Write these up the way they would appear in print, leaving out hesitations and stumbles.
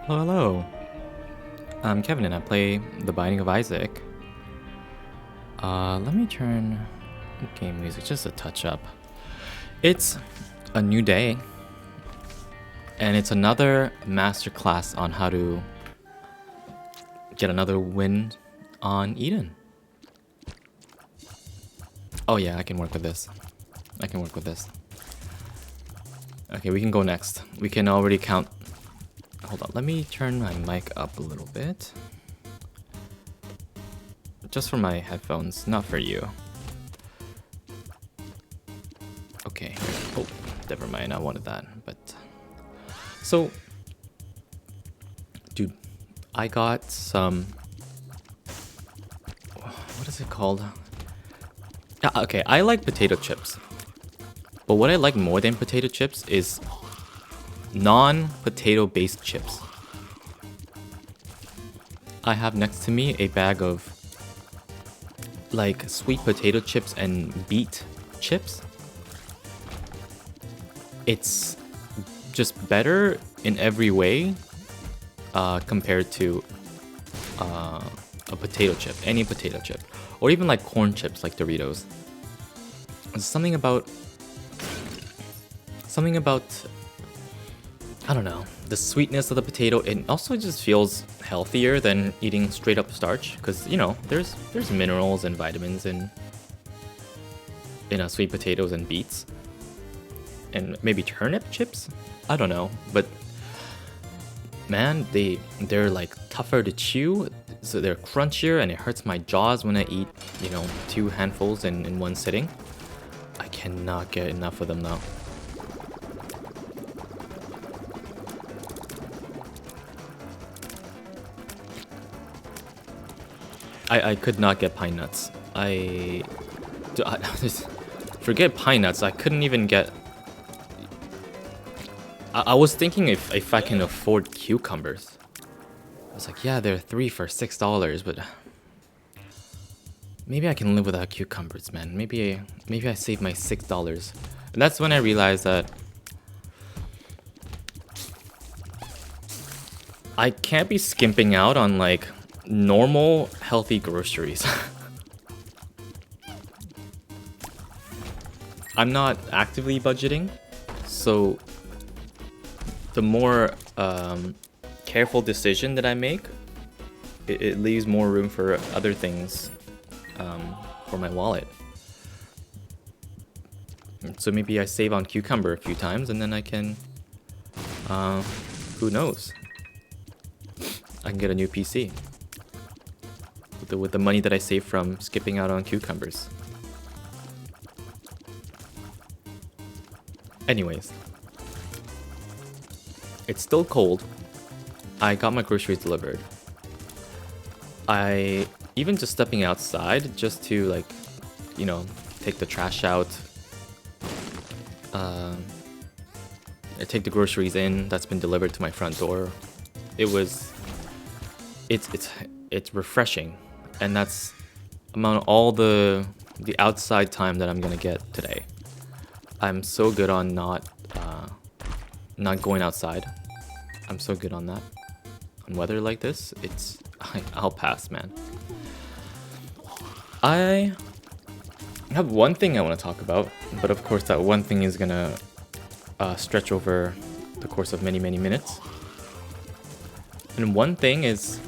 Hello, hello. I'm Kevin and I play The Binding of Isaac. Let me turn game music just a touch up. It's a new day, and it's another masterclass on how to get another win on Eden. Oh yeah, I can work with this. Okay, we can go next. We can already count. Hold on, let me turn my mic up a little bit. Just for my headphones, not for you. Okay. Oh, never mind. I wanted that. But so, dude, I got some. What is it called? Yeah, okay, I like potato chips. But what I like more than potato chips is non-potato based chips. I have next to me a bag of like sweet potato chips and beet chips. It's just better in every way compared to a potato chip, any potato chip, or even like corn chips like Doritos. There's something about I don't know, the sweetness of the potato. It also just feels healthier than eating straight up starch because you know there's minerals and vitamins in sweet potatoes and beets and maybe turnip chips. I don't know, but man, they're like tougher to chew, so they're crunchier, and it hurts my jaws when I eat, you know, 2 handfuls in one sitting. I cannot get enough of them though. I could not get pine nuts. Forget pine nuts. I couldn't even get. I was thinking if I can afford cucumbers. I was like, yeah, they're 3 for $6, but maybe I can live without cucumbers, man. Maybe I save my $6, and that's when I realized that I can't be skimping out on like normal healthy groceries. I'm not actively budgeting, so the more careful decision that I make, it leaves more room for other things for my wallet. So maybe I save on cucumber a few times, and then I can, who knows? I can get a new PC with the money that I save from skipping out on cucumbers. Anyways, it's still cold. I got my groceries delivered. I even just stepping outside just to like, you know, take the trash out, take the groceries in that's been delivered to my front door. It's refreshing, and that's among all the outside time that I'm gonna get today. I'm so good on not going outside. I'm so good on that. On weather like this, I'll pass, man. I have one thing I want to talk about, but of course that one thing is gonna stretch over the course of many minutes. And one thing is,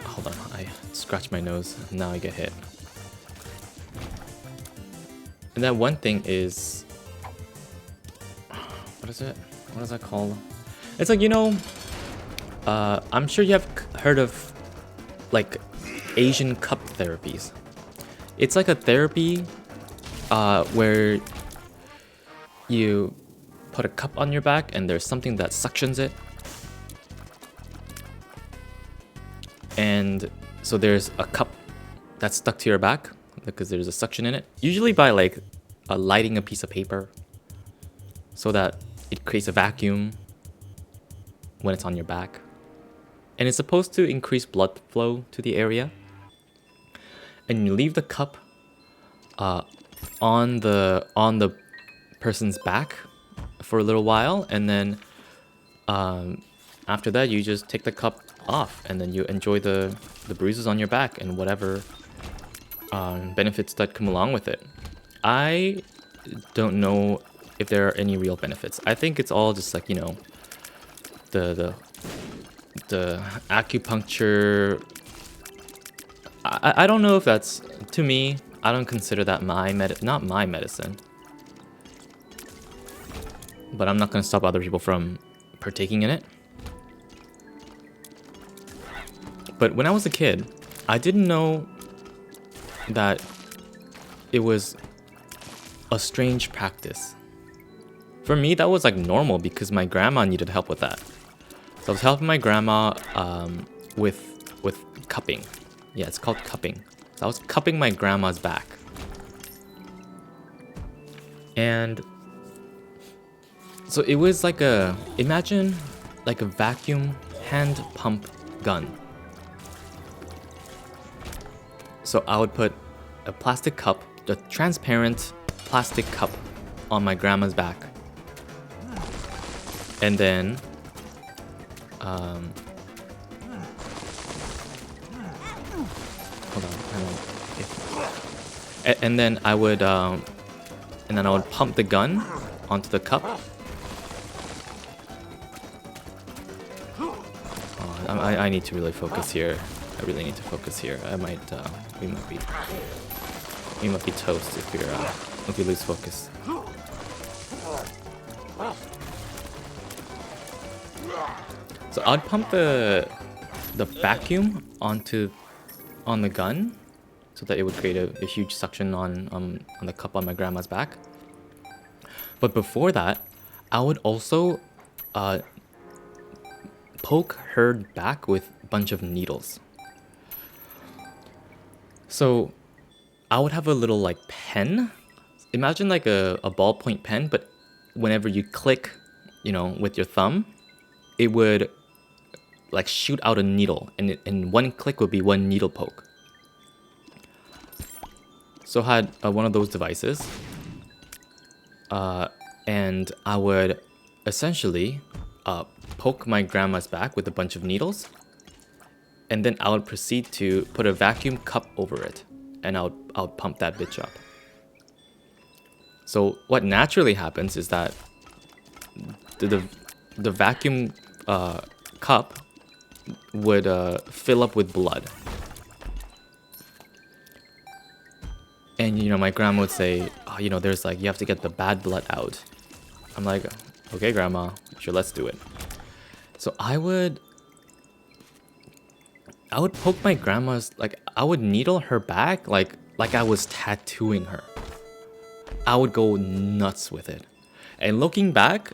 hold on, I scratch my nose and now I get hit. And that one thing is, what is it? What is that called? It's like, you know, I'm sure you have heard of like Asian cup therapies. It's like a therapy where you put a cup on your back and there's something that suctions it. And so there's a cup that's stuck to your back because there's a suction in it. Usually by like lighting a piece of paper so that it creates a vacuum when it's on your back. And it's supposed to increase blood flow to the area. And you leave the cup on the person's back for a little while, and then after that, you just take the cup off, and then you enjoy the bruises on your back and whatever benefits that come along with it. I don't know if there are any real benefits. I think it's all just like, you know, the acupuncture. I don't know if that's, to me, I don't consider that not my medicine. But I'm not gonna stop other people from partaking in it. But when I was a kid, I didn't know that it was a strange practice. For me, that was like normal because my grandma needed help with that. So I was helping my grandma with cupping. Yeah, it's called cupping. So I was cupping my grandma's back. And so it was like imagine like a vacuum hand pump gun. So I would put a plastic cup, a transparent plastic cup on my grandma's back. And then hold on. And then I would pump the gun onto the cup. I need to really focus here. I really need to focus here. We might be toast if we lose focus. So I'd pump the vacuum on the gun so that it would create a huge suction on the cup on my grandma's back. But before that, I would also poke her back with a bunch of needles. So I would have a little like pen. Imagine like a ballpoint pen, but whenever you click, you know, with your thumb, it would like shoot out a needle, and one click would be one needle poke. So I had one of those devices, and I would essentially poke my grandma's back with a bunch of needles, and then I would proceed to put a vacuum cup over it, and I would pump that bitch up. So what naturally happens is that the vacuum cup would fill up with blood. And, you know, my grandma would say, oh, you know, there's like, you have to get the bad blood out. I'm like, okay, grandma, sure, let's do it. So I would poke my grandma's, like, I would needle her back like I was tattooing her. I would go nuts with it. And looking back,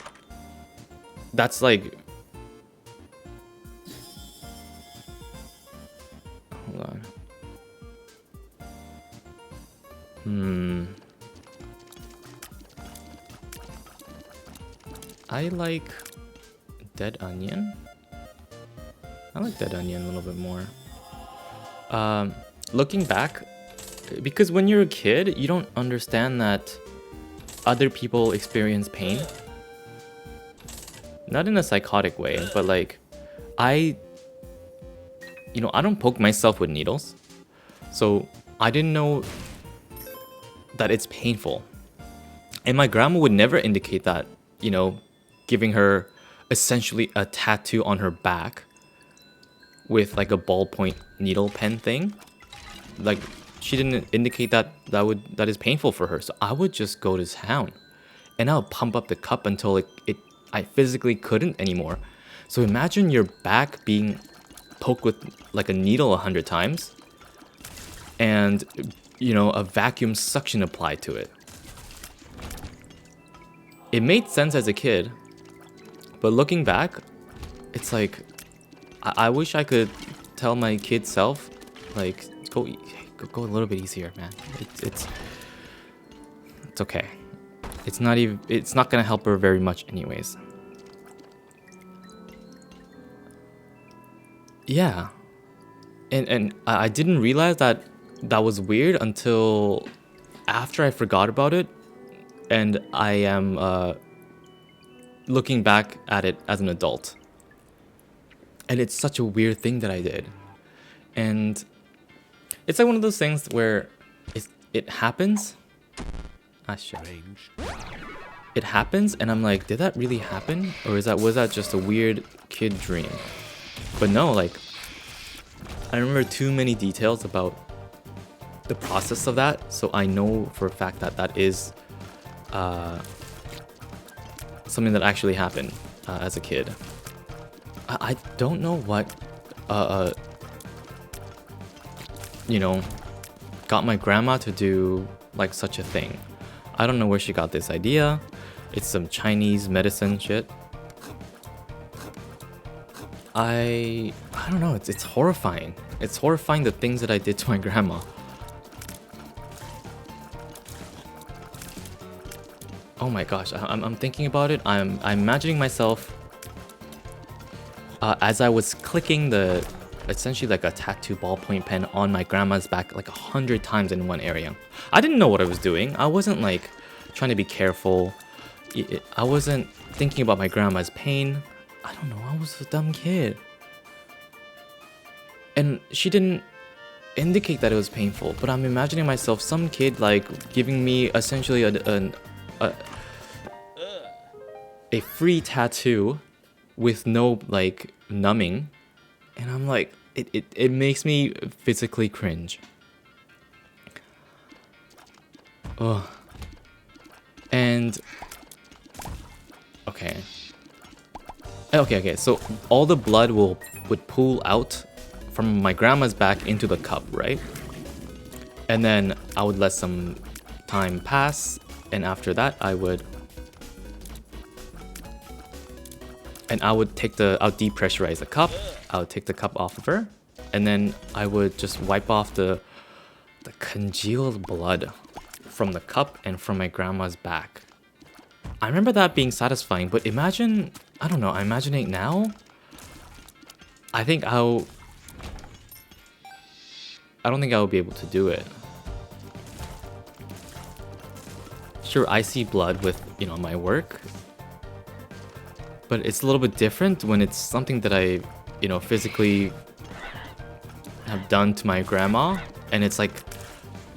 that's like, hold on. I like dead onion. I like dead onion a little bit more. Looking back, because when you're a kid, you don't understand that other people experience pain. Not in a psychotic way, but like, I don't poke myself with needles. So I didn't know that it's painful. And my grandma would never indicate that, you know, giving her essentially a tattoo on her back with like a ballpoint needle pen thing. Like, she didn't indicate that is painful for her. So I would just go to town, and I would pump up the cup until I physically couldn't anymore. So imagine your back being poked with like a needle 100 times, and, you know, a vacuum suction applied to it. It made sense as a kid, but looking back, it's like, I wish I could tell my kid self, like, go a little bit easier, man. It's okay. It's not gonna help her very much anyways. Yeah. And I didn't realize that was weird until after I forgot about it, and I am looking back at it as an adult. And it's such a weird thing that I did. And it's like one of those things where it happens. Ah, shit. It happens, and I'm like, did that really happen? Or was that just a weird kid dream? But no, like, I remember too many details about the process of that, so I know for a fact that that is something that actually happened as a kid. I don't know what, you know, got my grandma to do like such a thing. I don't know where she got this idea. It's some Chinese medicine shit. I don't know. It's horrifying. It's horrifying the things that I did to my grandma. Oh my gosh, I'm thinking about it. I'm imagining myself as I was clicking the essentially like a tattoo ballpoint pen on my grandma's back like 100 times in one area. I didn't know what I was doing. I wasn't like trying to be careful. I wasn't thinking about my grandma's pain. I don't know. I was a dumb kid. And she didn't indicate that it was painful, but I'm imagining myself, some kid like giving me essentially a free tattoo with no like numbing, and I'm like, it makes me physically cringe. Ugh. And okay, so all the blood would pool out from my grandma's back into the cup, right? And then I would let some time pass, and after that I would depressurize the cup. I would take the cup off of her, and then I would just wipe off the congealed blood from the cup and from my grandma's back. I remember that being satisfying, but imagine, I don't know, I'm imagining it now. I don't think I would be able to do it. Sure, I see blood with, you know, my work, but it's a little bit different when it's something that I, you know, physically have done to my grandma, and it's like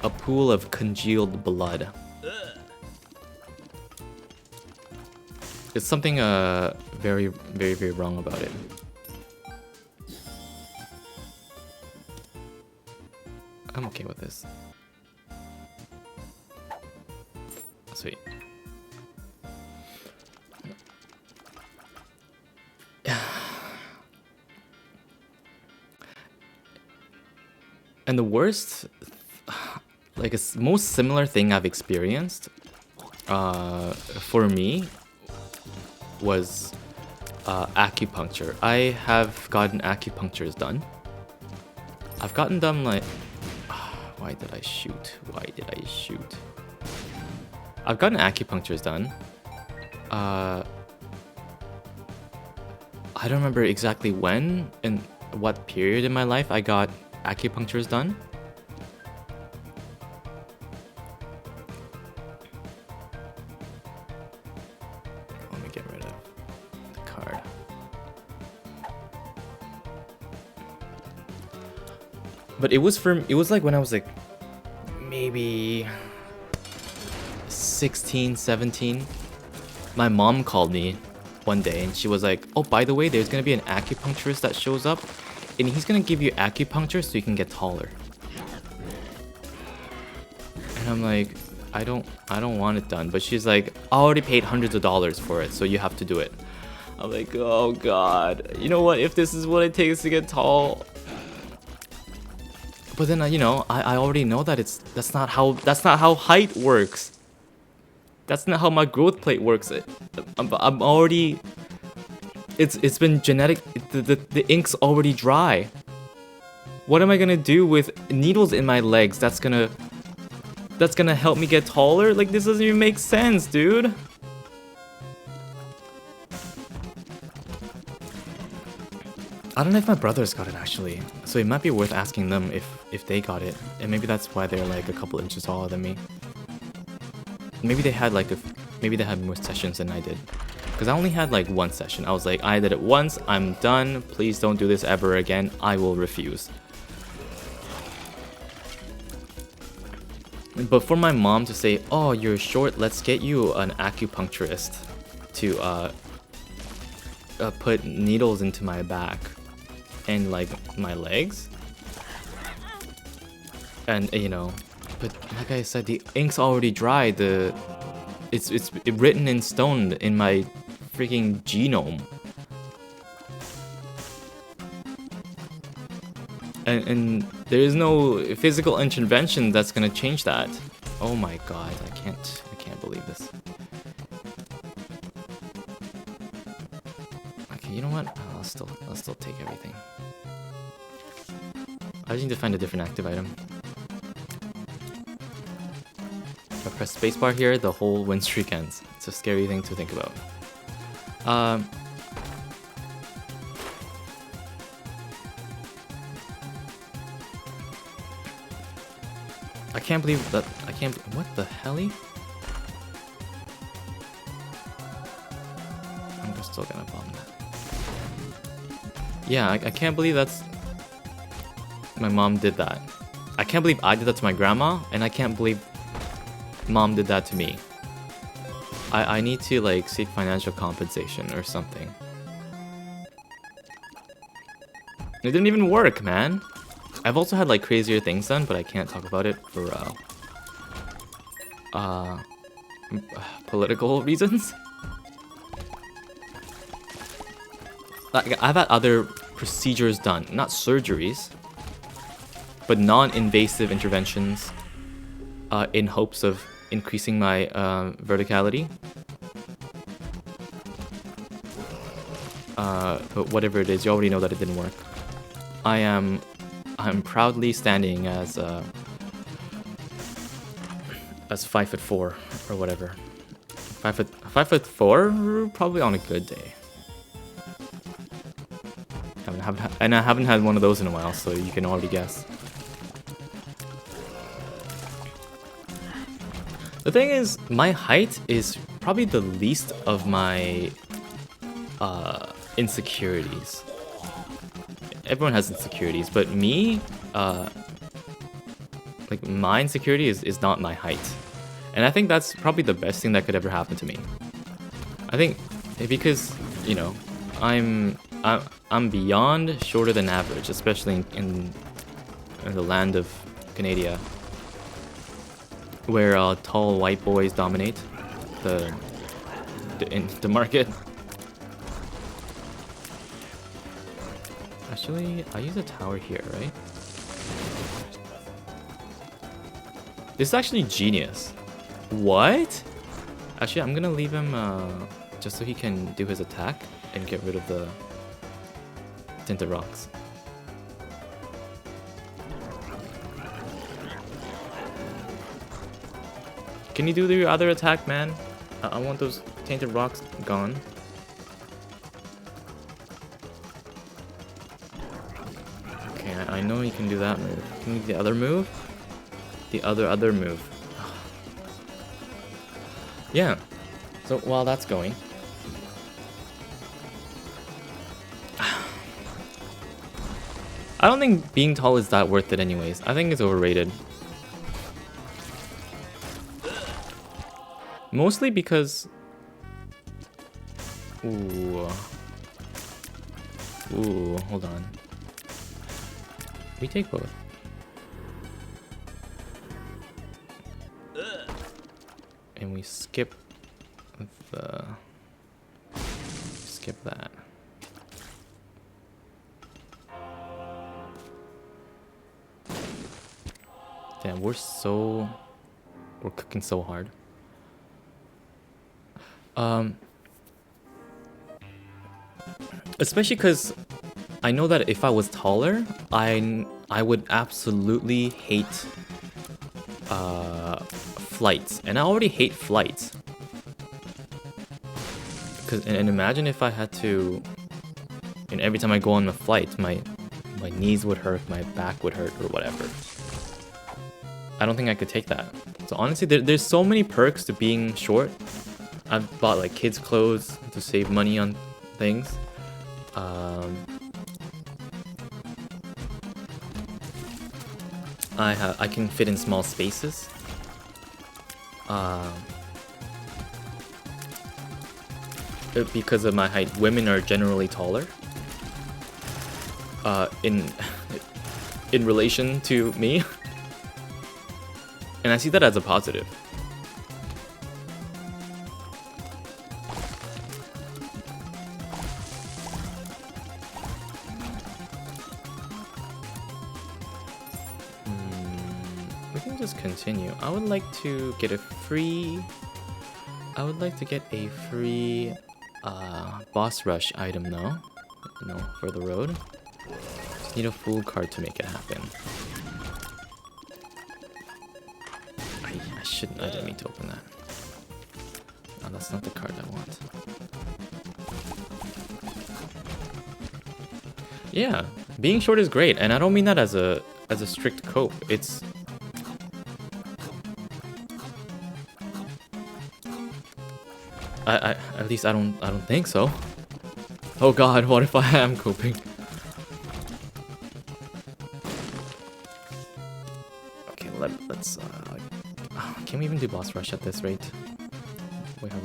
a pool of congealed blood. It's something very, very, very wrong about it. I'm okay with this. Sweet. And the worst, like a most similar thing I've experienced, for me, was acupuncture. I have gotten acupunctures done. I've gotten them like, why did I shoot? I've gotten acupunctures done. I don't remember exactly when and what period in my life I got acupunctures done. Let me get rid of the card. But it was like when I was like maybe 16, 17. My mom called me one day and she was like, oh, by the way, there's gonna be an acupuncturist that shows up and he's gonna give you acupuncture so you can get taller. And I'm like, I don't want it done. But she's like, I already paid hundreds of dollars for it, so you have to do it. I'm like, oh god, you know what, if this is what it takes to get tall. But then you know, I already know that that's not how height works. That's not how my growth plate works. I'm already, it's been genetic. The ink's already dry. What am I gonna do with needles in my legs? That's gonna help me get taller? Like, this doesn't even make sense, dude. I don't know if my brothers got it actually, so it might be worth asking them if they got it, and maybe that's why they're like a couple inches taller than me. Maybe they had more sessions than I did, Because I only had like one session. I was like, I did it once, I'm done. Please don't do this ever again. I will refuse. But for my mom to say, oh, you're short, let's get you an acupuncturist to put needles into my back and like my legs. And you know, but like I said, the ink's already dry. It's written in stone in my freaking genome. And there is no physical intervention that's gonna change that. Oh my god, I can't believe this. Okay, you know what? I'll still take everything. I just need to find a different active item. If I press spacebar here, the whole win streak ends. It's a scary thing to think about. I can't believe that. What the helly? I'm just still gonna bomb that. Yeah, I can't believe that's. My mom did that. I can't believe I did that to my grandma, and I can't believe mom did that to me. I need to like seek financial compensation or something. It didn't even work, man. I've also had like crazier things done, but I can't talk about it for political reasons. Like, I've had other procedures done, not surgeries, but non-invasive interventions in hopes of increasing my verticality. But whatever it is, you already know that it didn't work. I'm proudly standing as 5'4" or whatever. 5'4", probably on a good day. And I haven't had one of those in a while, so you can already guess. The thing is, my height is probably the least of my insecurities. Everyone has insecurities, but me, like my insecurity is not my height. And I think that's probably the best thing that could ever happen to me. I think because, you know, I'm beyond shorter than average, especially in the land of Canada, where tall white boys dominate the market. Actually, I use a tower here, right? This is actually genius. What? Actually, I'm gonna leave him just so he can do his attack and get rid of the tinted rocks. Can you do your other attack, man? I want those tainted rocks gone. Okay, I know you can do that move. Can you do the other move? The other move. Yeah. So while that's going, I don't think being tall is that worth it anyways. I think it's overrated. Mostly because... Ooh, hold on. We take both. And we skip that. Damn, we're cooking so hard. Especially because I know that if I was taller, I would absolutely hate flights, and I already hate flights. And imagine if I had to, and every time I go on a flight, my knees would hurt, my back would hurt, or whatever. I don't think I could take that. So honestly, there's so many perks to being short. I've bought like kids clothes to save money on things. I can fit in small spaces. Because of my height, women are generally taller. In relation to me, and I see that as a positive. We can just continue. I would like to get a free. Boss rush item though. For the road. Just need a full card to make it happen. I didn't mean to open that. No, that's not the card I want. Yeah, being short is great, and I don't mean that as a strict cope. It's at least I don't think so. Oh god, what if I am coping? Okay, let's can we even do boss rush at this rate? We have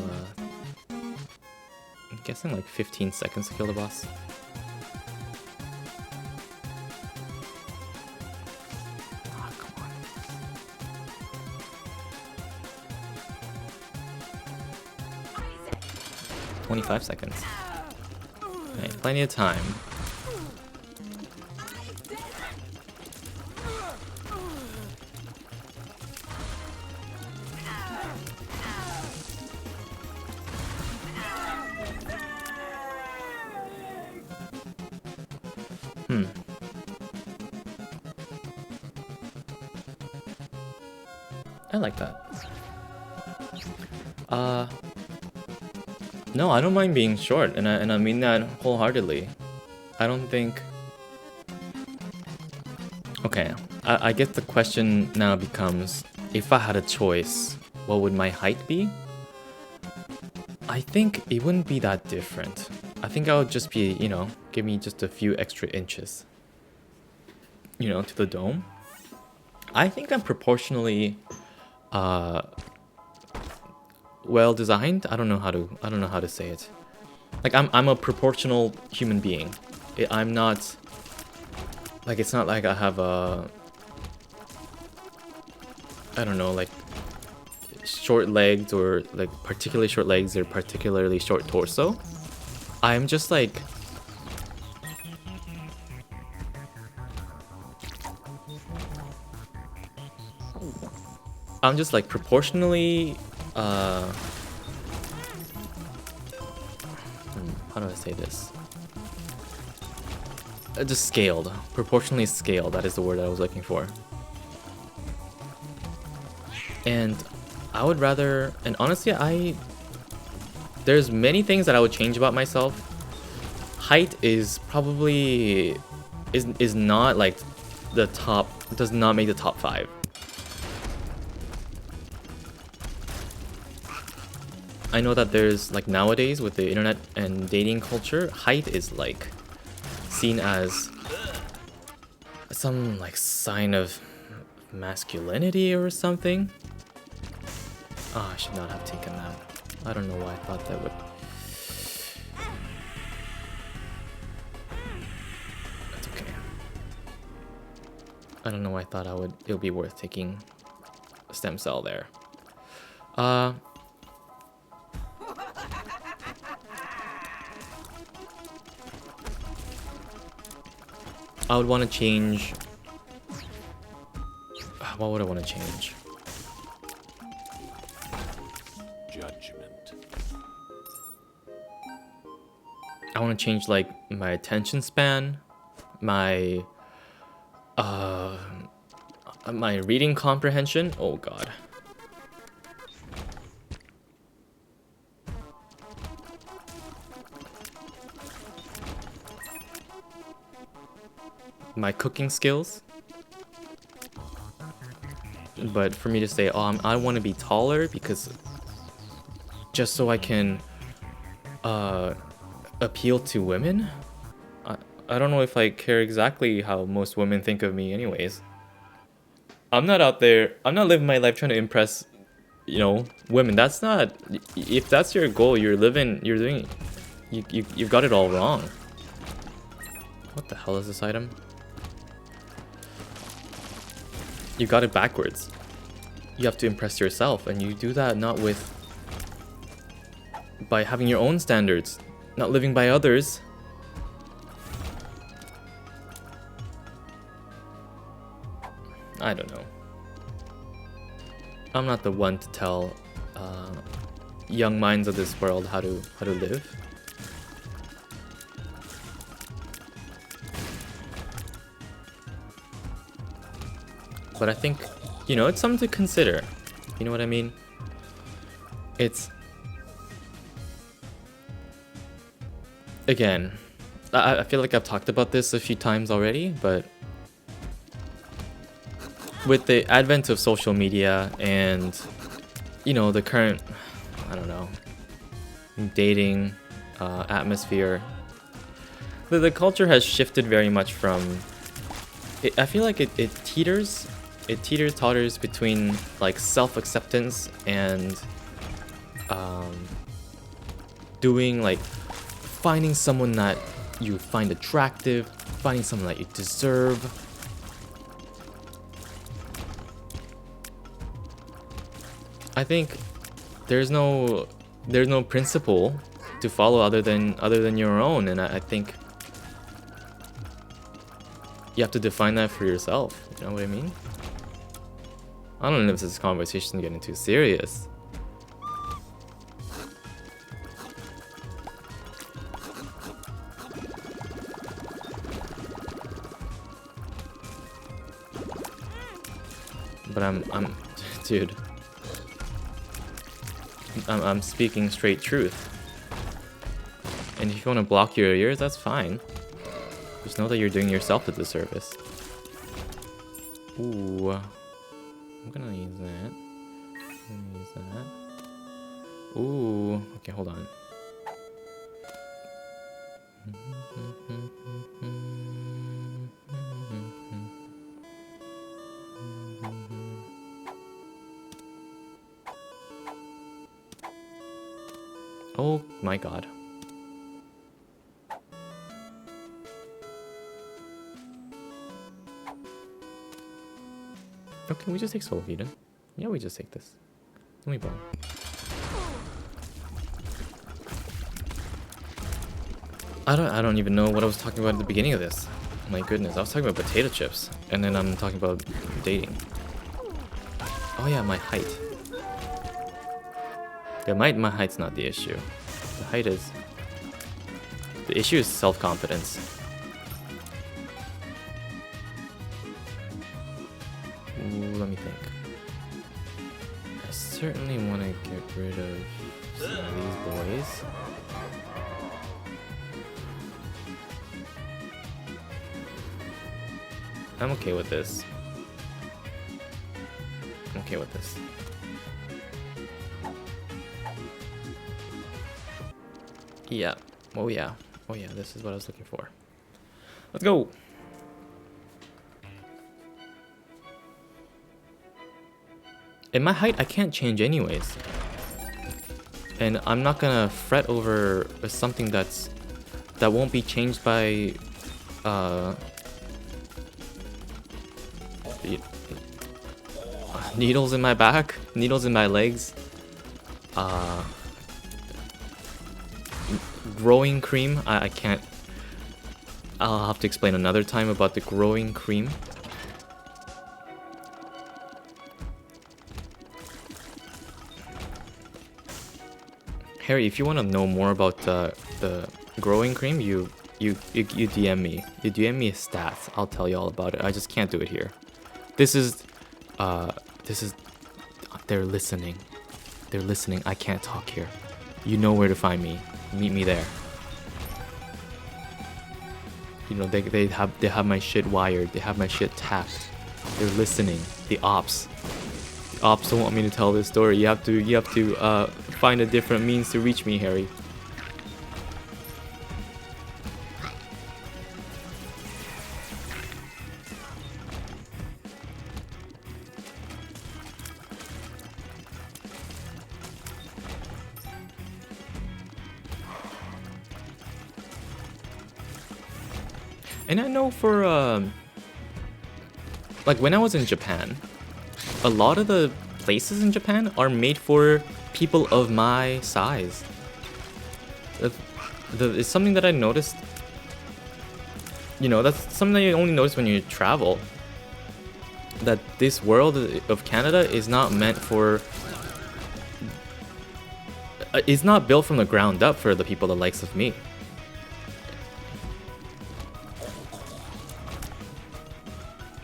I'm guessing like 15 seconds to kill the boss. Oh, come on. 25 seconds. Okay, plenty of time. I like that. No, I don't mind being short, and I mean that wholeheartedly. I don't think. Okay, I guess the question now becomes, if I had a choice, what would my height be? I think it wouldn't be that different. I think I would just be, give me just a few extra inches, to the dome. I think I'm proportionally well designed. I don't know how to say it. Like I'm a proportional human being. I'm not like, it's not like I have I don't know, like short legs or like particularly short legs or particularly short torso. I'm just like proportionally how do I say this? Just scaled. Proportionally scaled, that is the word I was looking for. And I would rather, and honestly, there's many things that I would change about myself. Height is probably is not like the top, does not make the top 5. I know that there's like nowadays with the internet and dating culture, height is like seen as some like sign of masculinity or something. Oh, I should not have taken that. I don't know why I thought that would. That's okay. I don't know why I thought it would be worth taking a stem cell there. I would want to change. What would I want to change? Judgment. I want to change like my attention span, my reading comprehension. Oh god. My cooking skills. But for me to say, I want to be taller because just so I can appeal to women. I don't know if I care exactly how most women think of me anyways. I'm not out there, I'm not living my life trying to impress, you know, women. That's not, if that's your goal, you're doing, you've got it all wrong. What the hell is this item? You got it backwards. You have to impress yourself, and you do that not by having your own standards, not living by others. I don't know. I'm not the one to tell young minds of this world how to live. But I think, you know, it's something to consider. You know what I mean? It's... Again, I feel like I've talked about this a few times already, but... With the advent of social media and, you know, the current, I don't know, dating atmosphere, the culture has shifted very much from... I feel like it teeter-totters between like self-acceptance and doing like finding someone that you find attractive, finding someone that you deserve. I think there's no principle to follow other than your own, and I think you have to define that for yourself. You know what I mean? I don't know if this conversation is getting too serious. But I'm dude. I'm speaking straight truth. And if you want to block your ears, that's fine. Just know that you're doing yourself a disservice. Ooh. I'm gonna use that. Ooh. Okay, hold on. Oh my god. Okay, we just take Soul Eden. Yeah, we just take this. Let me bomb. I don't even know what I was talking about at the beginning of this. My goodness, I was talking about potato chips, and then I'm talking about dating. Oh yeah, my height. Yeah, my height's not the issue. The height is... The issue is self-confidence. Ooh, let me think. I certainly want to get rid of some of these boys. I'm okay with this. I'm okay with this. Yeah. Oh yeah. Oh yeah, this is what I was looking for. Let's go! And my height, I can't change anyways. And I'm not gonna fret over something that won't be changed by needles in my back, needles in my legs, growing cream. I can't. I'll have to explain another time about the growing cream. Harry, if you want to know more about the growing cream, you DM me. You DM me stats. I'll tell you all about it. I just can't do it here. This is they're listening. They're listening. I can't talk here. You know where to find me. Meet me there. You know, they have my shit wired. They have my shit tapped. They're listening. The ops don't want me to tell this story. You have to find a different means to reach me, Harry. And I know for like when I was in Japan, a lot of the places in Japan are made for people of my size. It's something that I noticed. You know, that's something that you only notice when you travel. That this world of Canada is not meant for. It's not built from the ground up for the people the likes of me.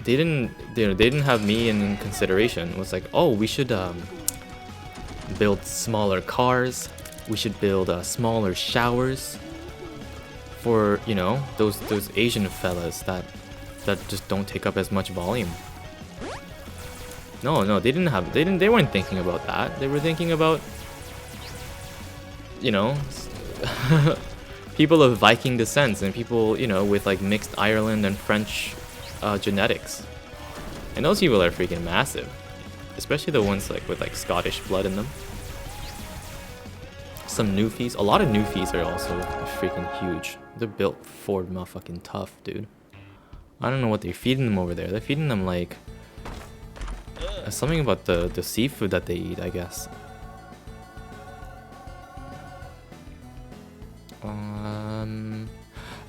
They didn't have me in consideration. It was like, oh, we should build smaller cars. We should build smaller showers for, you know, those Asian fellas that just don't take up as much volume. No, they weren't thinking about that. They were thinking about, you know, people of Viking descent and people, you know, with like mixed Ireland and French genetics. And those people are freaking massive, especially the ones like with like Scottish blood in them. Some Newfies, a lot of Newfies are also freaking huge. They're built for motherfucking tough, dude. I don't know what they're feeding them over there. They're feeding them like something about the seafood that they eat, I guess.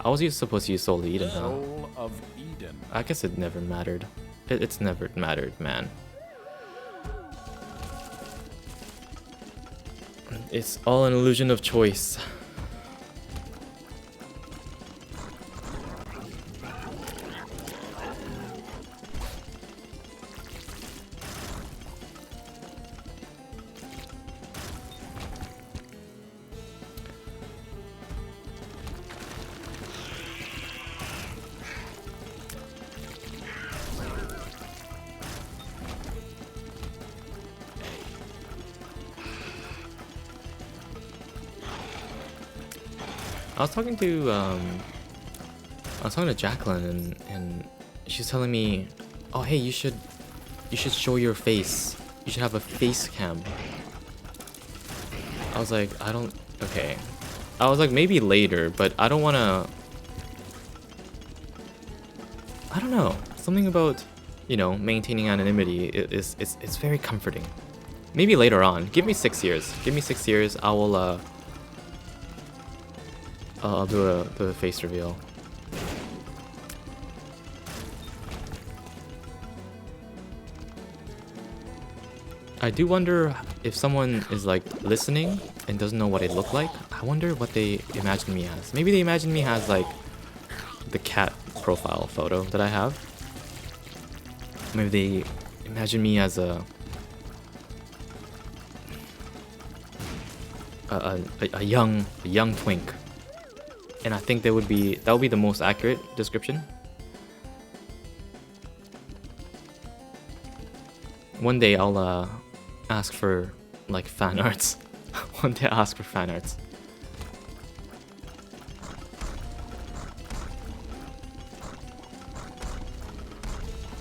I was supposed to use Soul of Eden, huh? Soul of Eden. I guess it never mattered. It's never mattered, man. It's all an illusion of choice. I was talking to Jacqueline and she's telling me, oh hey, you should show your face. You should have a face cam. I was like, okay. I was like, maybe later, but I don't wanna. I don't know. Something about, you know, maintaining anonymity it's very comforting. Maybe later on. Give me 6 years. Give me 6 years. I will I'll do a face reveal. I do wonder if someone is like listening and doesn't know what I look like. I wonder what they imagine me as. Maybe they imagine me as like the cat profile photo that I have. Maybe they imagine me as a young twink. And I think that would be the most accurate description. One day I'll ask for like fan arts. One day I'll ask for fan arts.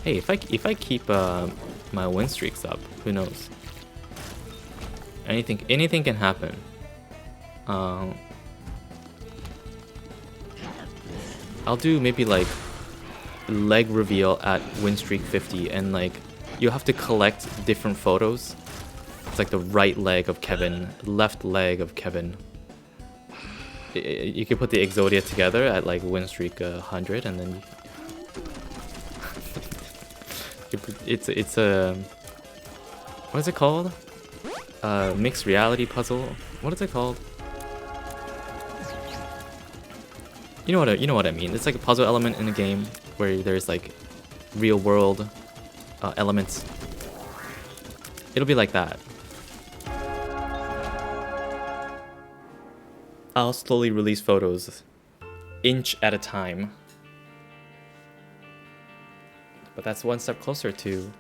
Hey, if I keep my win streaks up, who knows? Anything can happen. I'll do maybe like leg reveal at win streak 50 and like you have to collect different photos. It's like the right leg of Kevin, left leg of Kevin. You can put the Exodia together at like win streak 100 and then it's a what is it called? Mixed reality puzzle. What is it called? You know what I mean. It's like a puzzle element in a game where there's like real world elements. It'll be like that. I'll slowly release photos, inch at a time. But that's one step closer to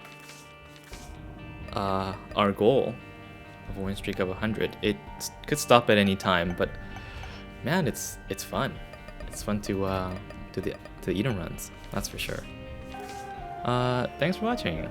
our goal. of a win streak of 100. It could stop at any time, but man, it's fun. It's fun to do the Eden runs. That's for sure. Thanks for watching.